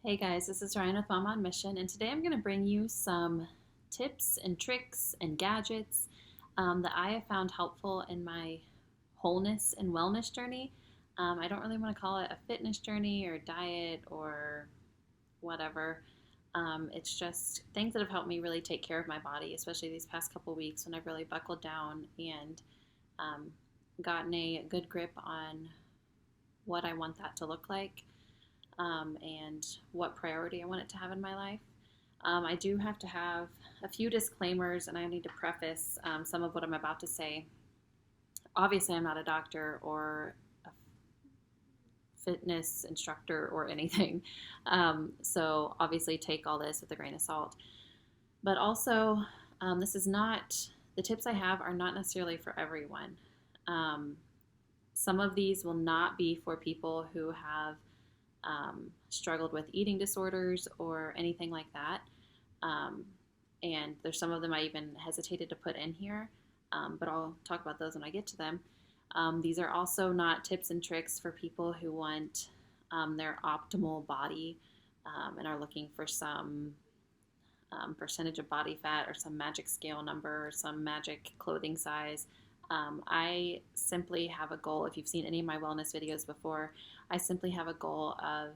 Hey guys, this is Ryan with Mom on Mission, and today I'm going to bring you some tips and tricks and gadgets that I have found helpful in my wholeness and wellness journey. I don't really want to call it a fitness journey or diet or whatever. It's just things that have helped me really take care of my body, especially these past couple weeks when I've really buckled down and um, gotten a good grip on what I want that to look like and what priority I want it to have in my life. I do have to have a few disclaimers, and I need to preface some of what I'm about to say. Obviously, I'm not a doctor or a fitness instructor or anything. So, obviously, take all this with a grain of salt. But also, this is not, the tips I have are not necessarily for everyone. Um, some of these will not be for people who have struggled with eating disorders or anything like that. Um, and there's some of them I even hesitated to put in here, but I'll talk about those when I get to them. These are also not tips and tricks for people who want their optimal body and are looking for some percentage of body fat or some magic scale number or some magic clothing size. I simply have a goal. If you've seen any of my wellness videos before, I simply have a goal of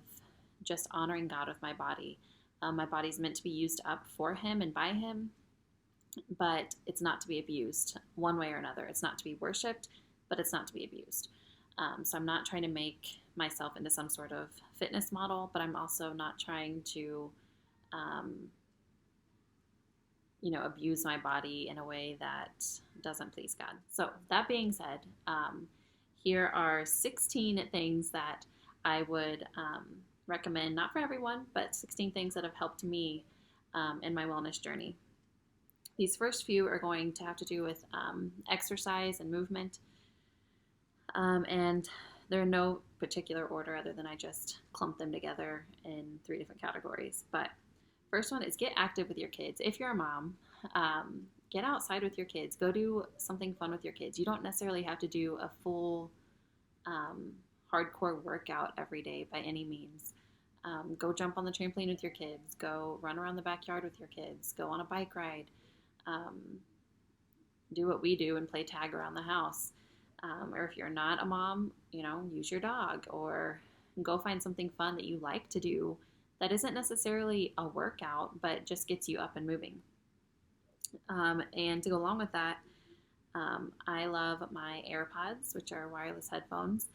just honoring God with my body. My body's meant to be used up for Him and by Him, but it's not to be abused one way or another. It's not to be worshiped, but it's not to be abused. So I'm not trying to make myself into some sort of fitness model, but I'm also not trying to um, abuse my body in a way that doesn't please God. So, that being said, here are 16 things that I would recommend, not for everyone, but 16 things that have helped me in my wellness journey. These first few are going to have to do with exercise and movement, and they're in no particular order other than I just clumped them together in 3 different categories. But first one is get active with your kids. If you're a mom, get outside with your kids. Go do something fun with your kids. You don't necessarily have to do a full hardcore workout every day by any means. Go jump on the trampoline with your kids. Go run around the backyard with your kids. Go on a bike ride. Um, do what we do and play tag around the house. Or if you're not a mom, use your dog or go find something fun that you like to do that isn't necessarily a workout, but just gets you up and moving. And to go along with that, I love my AirPods, which are wireless headphones.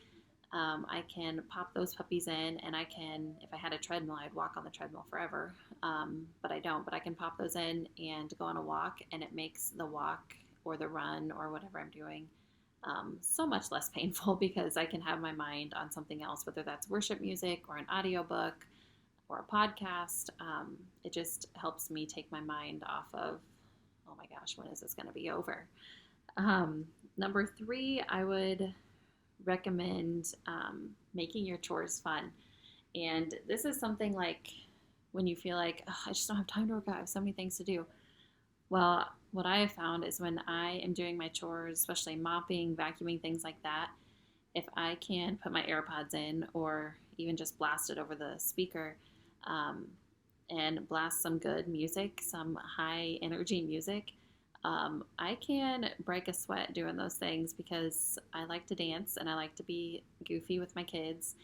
I can pop those puppies in, and I can, if I had a treadmill, I'd walk on the treadmill forever. But I don't. But I can pop those in and go on a walk, and it makes the walk or the run or whatever I'm doing so much less painful because I can have my mind on something else, whether that's worship music or an audiobook or a podcast. It just helps me take my mind off of, oh my gosh, when is this going to be over? Number 3, I would recommend making your chores fun. And this is something like when you feel like, oh, I just don't have time to work out. I have so many things to do. Well, what I have found is when I am doing my chores, especially mopping, vacuuming, things like that, if I can put my AirPods in or even just blast it over the speaker um, and blast some good music, some high energy music, I can break a sweat doing those things because I like to dance and I like to be goofy with my kids.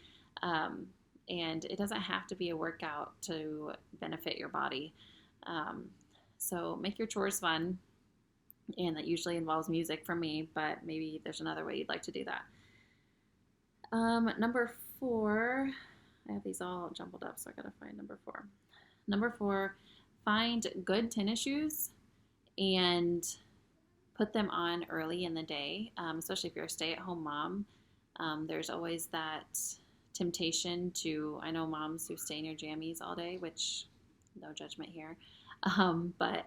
Um, and it doesn't have to be a workout to benefit your body. Um, so make your chores fun, and that usually involves music for me, but maybe there's another way you'd like to do that. Number 4, I have these all jumbled up, so I gotta find number 4. Number 4, find good tennis shoes and put them on early in the day, especially if you're a stay-at-home mom. There's always that temptation to, I know moms who stay in your jammies all day, which no judgment here, but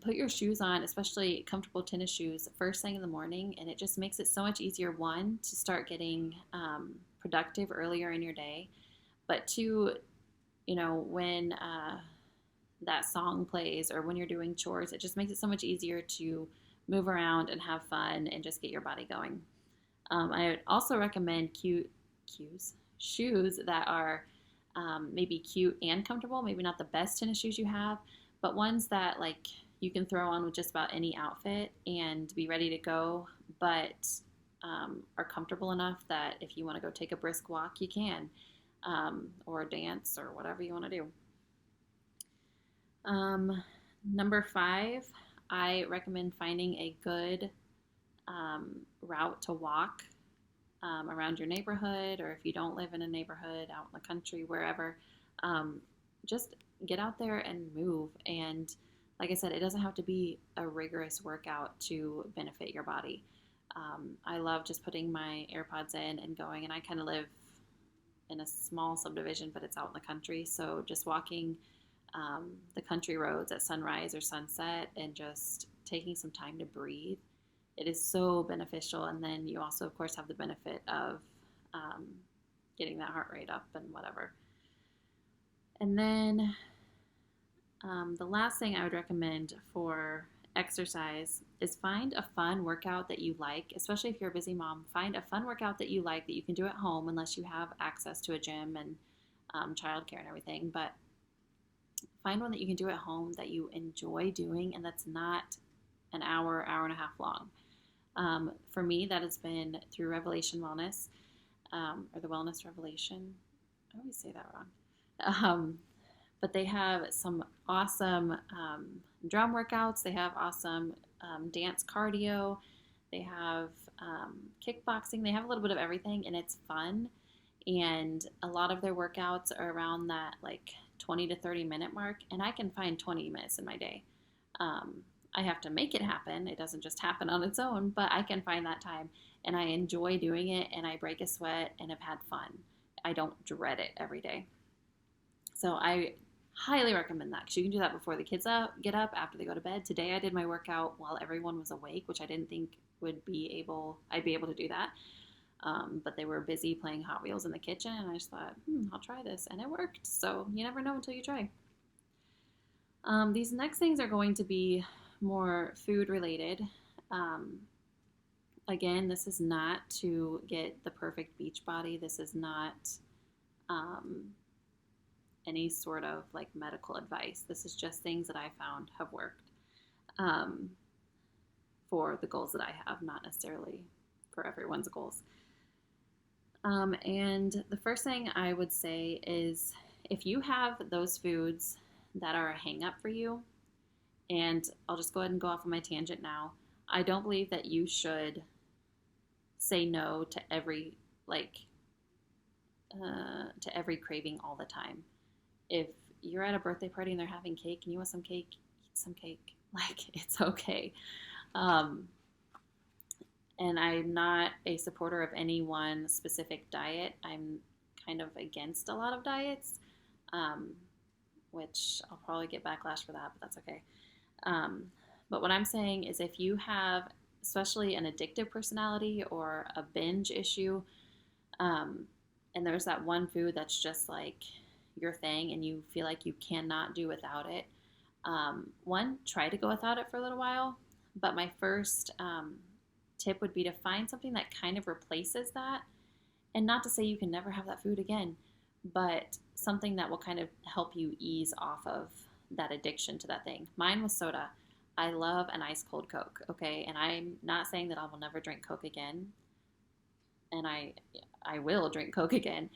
put your shoes on, especially comfortable tennis shoes, first thing in the morning, and it just makes it so much easier, one, to start getting productive earlier in your day, but two, when that song plays or when you're doing chores, it just makes it so much easier to move around and have fun and just get your body going. I would also recommend shoes that are maybe cute and comfortable, maybe not the best tennis shoes you have, but ones that like you can throw on with just about any outfit and be ready to go, but are comfortable enough that if you want to go take a brisk walk, you can, or dance or whatever you want to do. Number 5, I recommend finding a good route to walk around your neighborhood, or if you don't live in a neighborhood, out in the country, wherever. Just get out there and move. And like I said, it doesn't have to be a rigorous workout to benefit your body. I love just putting my AirPods in and going, and I kind of live in a small subdivision, but it's out in the country. So just walking the country roads at sunrise or sunset and just taking some time to breathe, it is so beneficial. And then you also, of course, have the benefit of getting that heart rate up and whatever. And then the last thing I would recommend for exercise is find a fun workout that you like, especially if you're a busy mom. Find a fun workout that you like that you can do at home, unless you have access to a gym and childcare and everything. But find one that you can do at home that you enjoy doing and that's not an hour, hour and a half long. For me, that has been through Revelation Wellness, or the Wellness Revelation. I always say that wrong. But they have some awesome drum workouts. They have awesome dance cardio. They have kickboxing. They have a little bit of everything, and it's fun. And a lot of their workouts are around that like 20 to 30 minute mark, and I can find 20 minutes in my day. I have to make it happen. It doesn't just happen on its own, but I can find that time, and I enjoy doing it, and I break a sweat and have had fun. I don't dread it every day. So I highly recommend that, because you can do that before the kids get up, after they go to bed. Today I did my workout while everyone was awake, which I didn't think I'd be able to do that. But they were busy playing Hot Wheels in the kitchen, and I just thought, I'll try this, and it worked. So you never know until you try. These next things are going to be more food related. Again, this is not to get the perfect beach body. This is not any sort of like medical advice. This is just things that I found have worked for the goals that I have, not necessarily for everyone's goals. And the first thing I would say is, if you have those foods that are a hang up for you, and I'll just go ahead and go off on my tangent now, I don't believe that you should say no to every craving all the time. If you're at a birthday party and they're having cake and you want some cake, eat some cake. Like, it's okay. And I'm not a supporter of any one specific diet. I'm kind of against a lot of diets, which I'll probably get backlash for that, but that's okay. But what I'm saying is, if you have especially an addictive personality or a binge issue, and there's that one food that's just like your thing and you feel like you cannot do without it, one, try to go without it for a little while. But my first tip would be to find something that kind of replaces that, and not to say you can never have that food again, but something that will kind of help you ease off of that addiction to that thing. Mine was soda. I love an ice cold Coke, okay? And I'm not saying that I will never drink Coke again, and I will drink Coke again,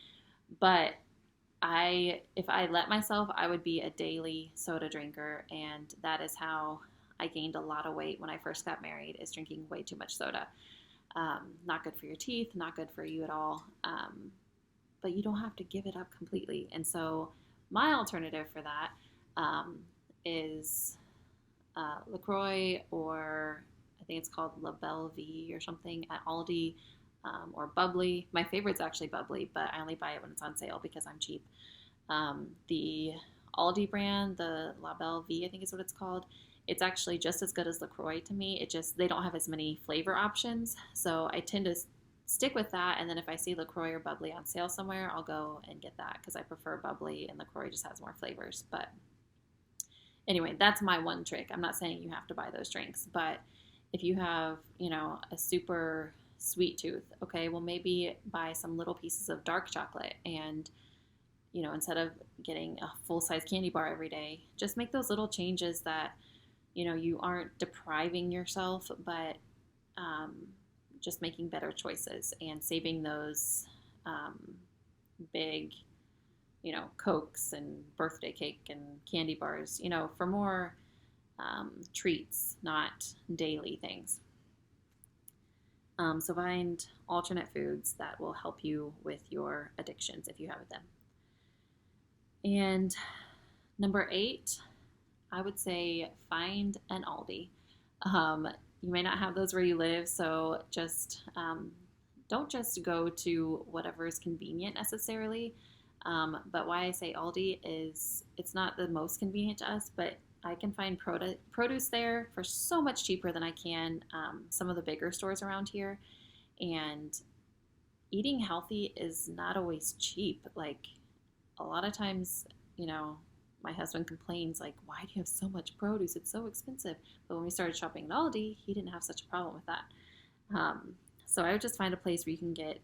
but if I let myself, I would be a daily soda drinker, and that is how I gained a lot of weight when I first got married, is drinking way too much soda. Not good for your teeth, not good for you at all, but you don't have to give it up completely. And so my alternative for that is LaCroix, or I think it's called La Belle Vie or something at Aldi, or Bubbly. My favorite's actually Bubbly, but I only buy it when it's on sale because I'm cheap. The Aldi brand, the La Belle Vie, I think is what it's called. It's actually just as good as LaCroix to me. They don't have as many flavor options, so I tend to stick with that. And then if I see LaCroix or Bubbly on sale somewhere, I'll go and get that, because I prefer Bubbly, and LaCroix just has more flavors. But anyway, that's my one trick. I'm not saying you have to buy those drinks, but if you have, a super sweet tooth, okay, well, maybe buy some little pieces of dark chocolate and instead of getting a full-size candy bar every day, just make those little changes that, you aren't depriving yourself, but um, just making better choices and saving those um, big, Cokes and birthday cake and candy bars, for more treats, not daily things. So find alternate foods that will help you with your addictions if you have them. And number 8, I would say find an Aldi. You may not have those where you live, so just don't just go to whatever is convenient necessarily. But why I say Aldi is it's not the most convenient to us, but I can find produce there for so much cheaper than I can some of the bigger stores around here. And eating healthy is not always cheap. Like a lot of times, my husband complains like, why do you have so much produce? It's so expensive. But when we started shopping at Aldi, he didn't have such a problem with that. So I would just find a place where you can get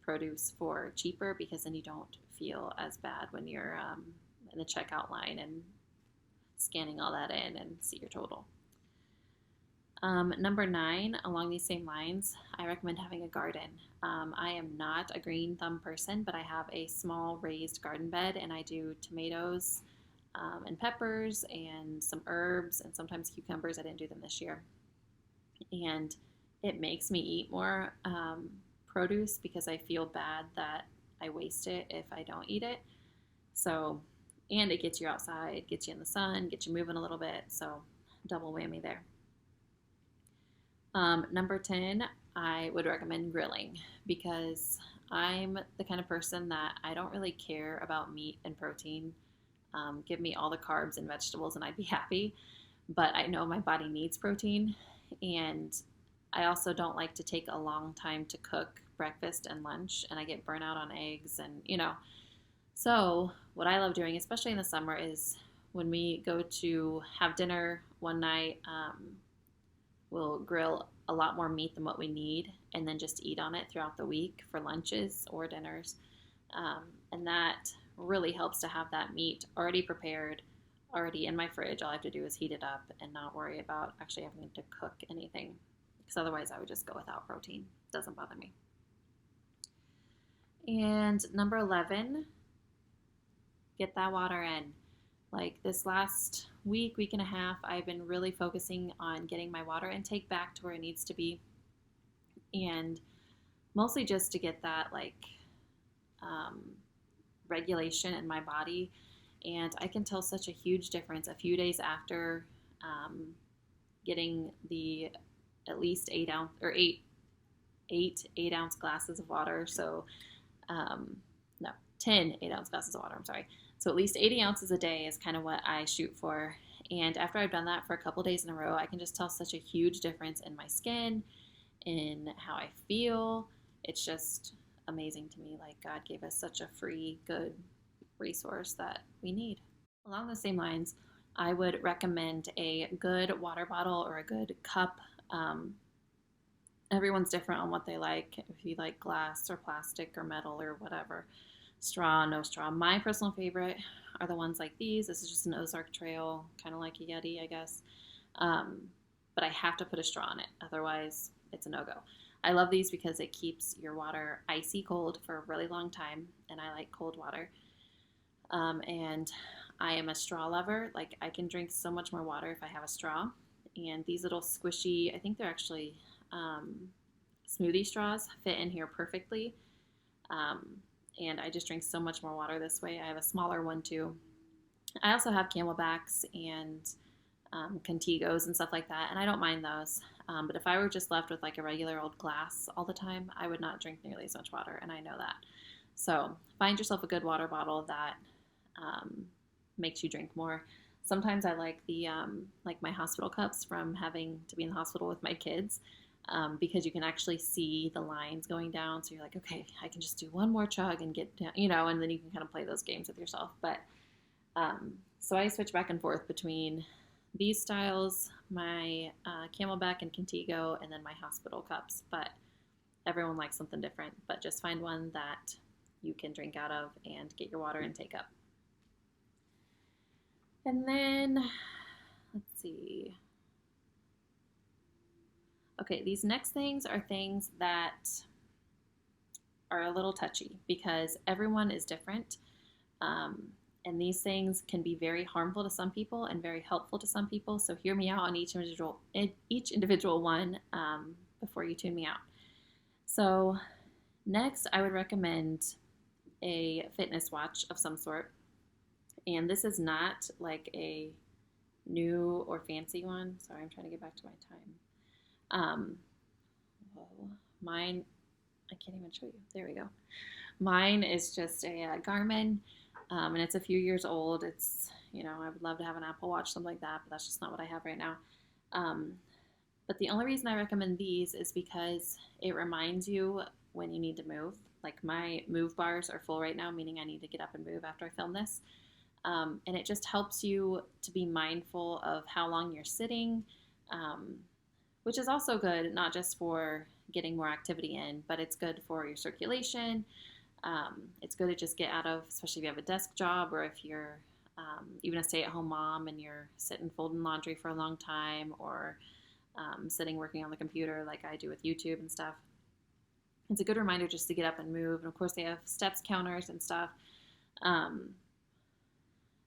produce for cheaper, because then you don't feel as bad when you're in the checkout line and scanning all that in and see your total. Number 9, along these same lines, I recommend having a garden. I am not a green thumb person, but I have a small raised garden bed, and I do tomatoes and peppers and some herbs and sometimes cucumbers. I didn't do them this year. And it makes me eat more produce because I feel bad that I waste it if I don't eat it. So, and it gets you outside, gets you in the sun, gets you moving a little bit. So double whammy there. Number 10, I would recommend grilling, because I'm the kind of person that I don't really care about meat and protein. Give me all the carbs and vegetables and I'd be happy. But I know my body needs protein, and I also don't like to take a long time to cook breakfast and lunch, and I get burnt out on eggs and, So what I love doing, especially in the summer, is when we go to have dinner one night, we'll grill a lot more meat than what we need and then just eat on it throughout the week for lunches or dinners. And that really helps to have that meat already prepared, already in my fridge. All I have to do is heat it up and not worry about actually having to cook anything, because otherwise I would just go without protein. It doesn't bother me. And number 11, get that water in. Like this last week and a half, I've been really focusing on getting my water intake back to where it needs to be. And mostly just to get that regulation in my body. And I can tell such a huge difference a few days after getting the at least 8 ounce glasses of water. So, 10 8-ounce glasses of water, I'm sorry. So at least 80 ounces a day is kind of what I shoot for. And after I've done that for a couple days in a row, I can just tell such a huge difference in my skin, in how I feel. It's just amazing to me. Like God gave us such a free, good resource that we need. Along the same lines, I would recommend a good water bottle or a good cup. Everyone's different on what they like. If you like glass or plastic or metal or whatever. Straw, no straw. My personal favorite are the ones like these. This is just an Ozark Trail, kind of like a Yeti, I guess. But I have to put a straw in it. Otherwise, it's a no-go. I love these because it keeps your water icy cold for a really long time, and I like cold water. And I am a straw lover. Like, I can drink so much more water if I have a straw. And these little squishy, I think they're actually smoothie straws, fit in here perfectly. And I just drink so much more water this way. I have a smaller one too. I also have Camelbacks and Contigos and stuff like that, and I don't mind those. But if I were just left with like a regular old glass all the time, I would not drink nearly as much water, and I know that. So find yourself a good water bottle that makes you drink more. Sometimes I like the like my hospital cups from having to be in the hospital with my kids. Because you can actually see the lines going down. So you're like, okay, I can just do one more chug and get down, and then you can kind of play those games with yourself. But so I switch back and forth between these styles, my Camelback and Contigo, and then my hospital cups. But everyone likes something different. But just find one that you can drink out of and get your water intake up. And then, let's see. Okay, these next things are things that are a little touchy because everyone is different. And these things can be very harmful to some people and very helpful to some people. So hear me out on each individual one before you tune me out. So next, I would recommend a fitness watch of some sort. And this is not like a new or fancy one. Sorry, I'm trying to get back to my time. Mine, I can't even show you. There we go. Mine is just a Garmin, and it's a few years old. It's, I would love to have an Apple Watch, something like that, but that's just not what I have right now. But the only reason I recommend these is because it reminds you when you need to move. Like my move bars are full right now, meaning I need to get up and move after I film this. And it just helps you to be mindful of how long you're sitting, which is also good, not just for getting more activity in, but it's good for your circulation. It's good to just get out of, especially if you have a desk job or if you're even a stay-at-home mom and you're sitting folding laundry for a long time or sitting working on the computer like I do with YouTube and stuff. It's a good reminder just to get up and move. And of course they have steps counters and stuff.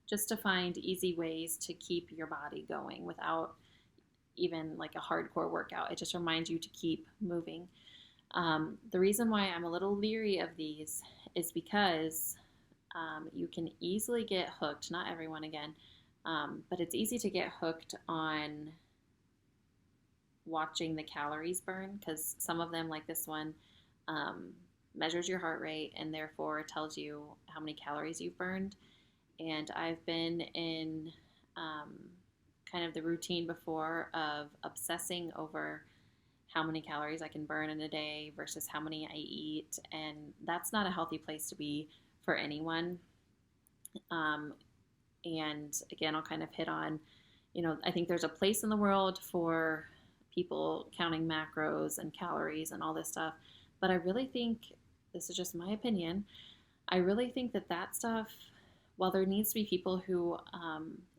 Just to find easy ways to keep your body going without even like a hardcore workout. It just reminds you to keep moving. The reason why I'm a little leery of these is because you can easily get hooked, not everyone again, but it's easy to get hooked on watching the calories burn because some of them, like this one, measures your heart rate and therefore tells you how many calories you've burned. And I've been in kind of the routine before of obsessing over how many calories I can burn in a day versus how many I eat. And that's not a healthy place to be for anyone. And again, I'll kind of hit on, I think there's a place in the world for people counting macros and calories and all this stuff. But I really think, this is just my opinion, I really think that stuff, while there needs to be people who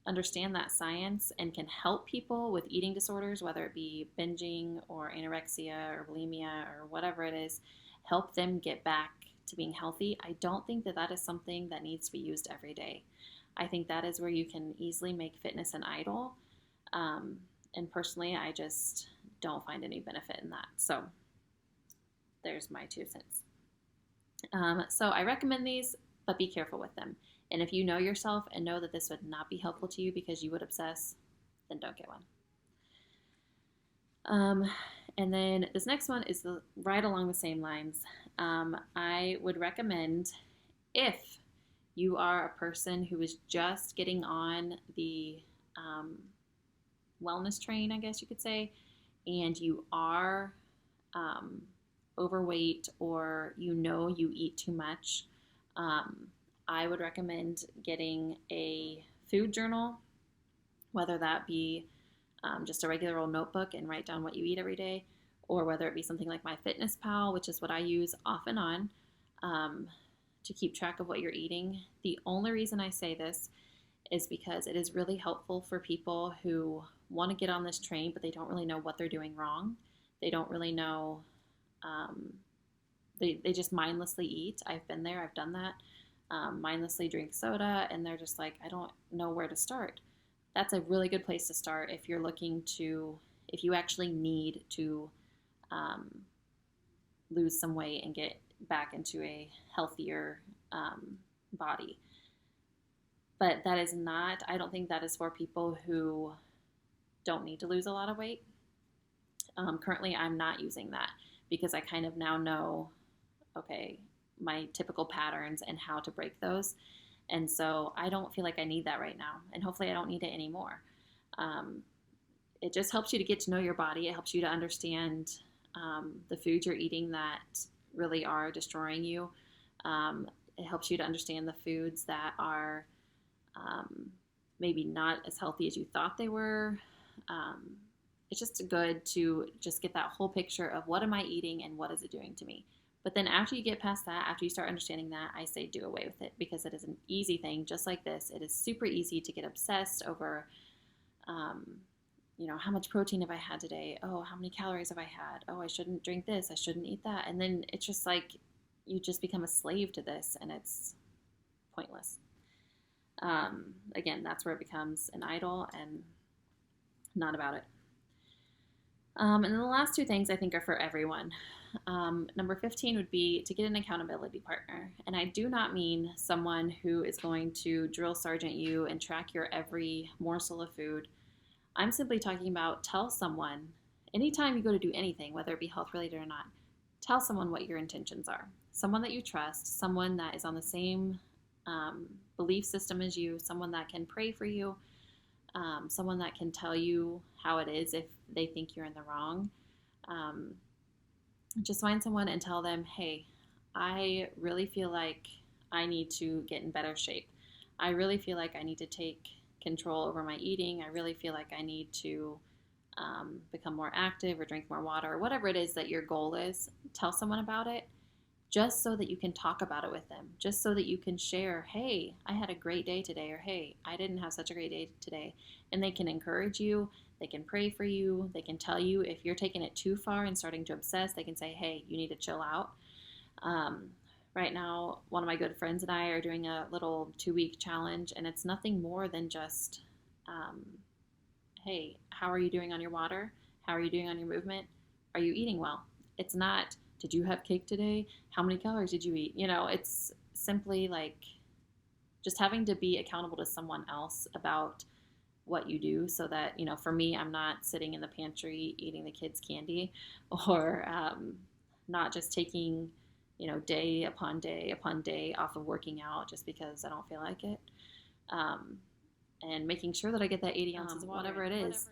understand that science and can help people with eating disorders, whether it be binging or anorexia or bulimia or whatever it is, help them get back to being healthy, I don't think that is something that needs to be used every day. I think that is where you can easily make fitness an idol. And personally, I just don't find any benefit in that. So there's my 2 cents. So I recommend these, but be careful with them. And if you know yourself and know that this would not be helpful to you because you would obsess, then don't get one. And then this next one is right along the same lines. I would recommend, if you are a person who is just getting on the wellness train, I guess you could say, and you are overweight or you eat too much, I would recommend getting a food journal, whether that be just a regular old notebook and write down what you eat every day, or whether it be something like MyFitnessPal, which is what I use off and on to keep track of what you're eating. The only reason I say this is because it is really helpful for people who want to get on this train, but they don't really know what they're doing wrong. They don't really know, they just mindlessly eat. I've been there, I've done that. Mindlessly drink soda, and they're just like, I don't know where to start. That's a really good place to start if you're looking to, if you actually need to lose some weight and get back into a healthier body. But that is not, I don't think that is for people who don't need to lose a lot of weight. Currently, I'm not using that because I kind of now know, okay, my typical patterns and how to break those. And so I don't feel like I need that right now. And hopefully I don't need it anymore. It just helps you to get to know your body. It helps you to understand the foods you're eating that really are destroying you. It helps you to understand the foods that are maybe not as healthy as you thought they were. It's just good to just get that whole picture of what am I eating and what is it doing to me But then after you get past that, after you start understanding that, I say do away with it, because it is an easy thing, just like this. It is super easy to get obsessed over, how much protein have I had today? Oh, how many calories have I had? Oh, I shouldn't drink this. I shouldn't eat that. And then it's just like you just become a slave to this, and it's pointless. Again, that's where it becomes an idol and not about it. And then the last two things I think are for everyone. Number 15 would be to get an accountability partner. And I do not mean someone who is going to drill sergeant you and track your every morsel of food. I'm simply talking about tell someone, anytime you go to do anything, whether it be health related or not, tell someone what your intentions are. Someone that you trust, someone that is on the same belief system as you, someone that can pray for you, someone that can tell you how it is if they think you're in the wrong. Just find someone and tell them, hey, I really feel like I need to get in better shape. I really feel like I need to take control over my eating. I really feel like I need to become more active or drink more water, or whatever it is that your goal is. Tell someone about it, just so that you can talk about it with them, just so that you can share, hey, I had a great day today, or hey, I didn't have such a great day today. And they can encourage you, they can pray for you, they can tell you if you're taking it too far and starting to obsess, they can say, hey, you need to chill out. Right now, one of my good friends and I are doing a little 2-week challenge, and it's nothing more than just, hey, how are you doing on your water? How are you doing on your movement? Are you eating well? It's not, did you have cake today? How many calories did you eat? It's simply like just having to be accountable to someone else about what you do, so that, for me, I'm not sitting in the pantry eating the kids' candy, or not just taking, day upon day upon day off of working out just because I don't feel like it. And making sure that I get that 80 ounces of water, whatever it is.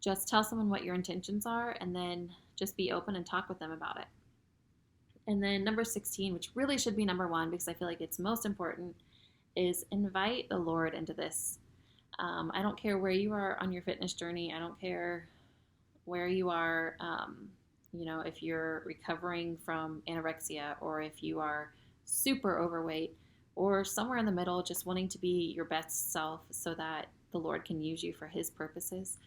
Just tell someone what your intentions are, and then just be open and talk with them about it. And then number 16, which really should be number 1 because I feel like it's most important, is invite the Lord into this. I don't care where you are on your fitness journey. I don't care where you are, if you're recovering from anorexia, or if you are super overweight, or somewhere in the middle, just wanting to be your best self so that the Lord can use you for His purposes.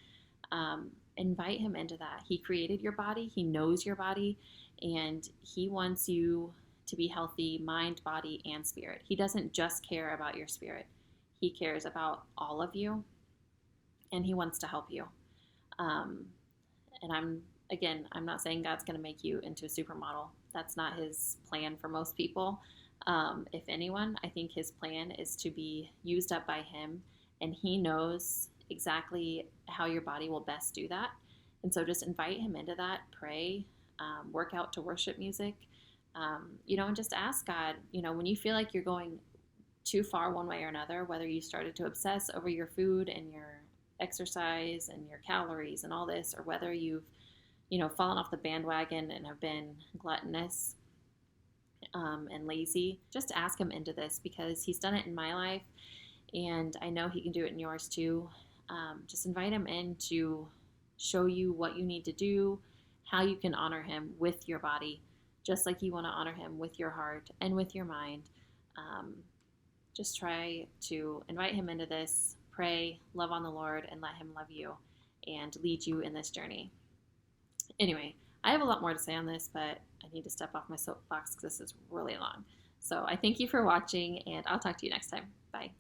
Invite Him into that. He created your body. He knows your body, and He wants you to be healthy, mind, body, and spirit. He doesn't just care about your spirit. He cares about all of you, and He wants to help you. And I'm not saying God's going to make you into a supermodel. That's not His plan for most people. If anyone, I think His plan is to be used up by Him, and He knows exactly how your body will best do that. And so just invite Him into that, pray, work out to worship music, and just ask God, when you feel like you're going too far one way or another, whether you started to obsess over your food and your exercise and your calories and all this, or whether you've, fallen off the bandwagon and have been gluttonous and lazy, just ask Him into this, because He's done it in my life, and I know He can do it in yours too. Just invite Him in to show you what you need to do, how you can honor Him with your body, just like you want to honor Him with your heart and with your mind. Just try to invite Him into this, pray, love on the Lord, and let Him love you and lead you in this journey. Anyway, I have a lot more to say on this, but I need to step off my soapbox because this is really long. So I thank you for watching, and I'll talk to you next time. Bye.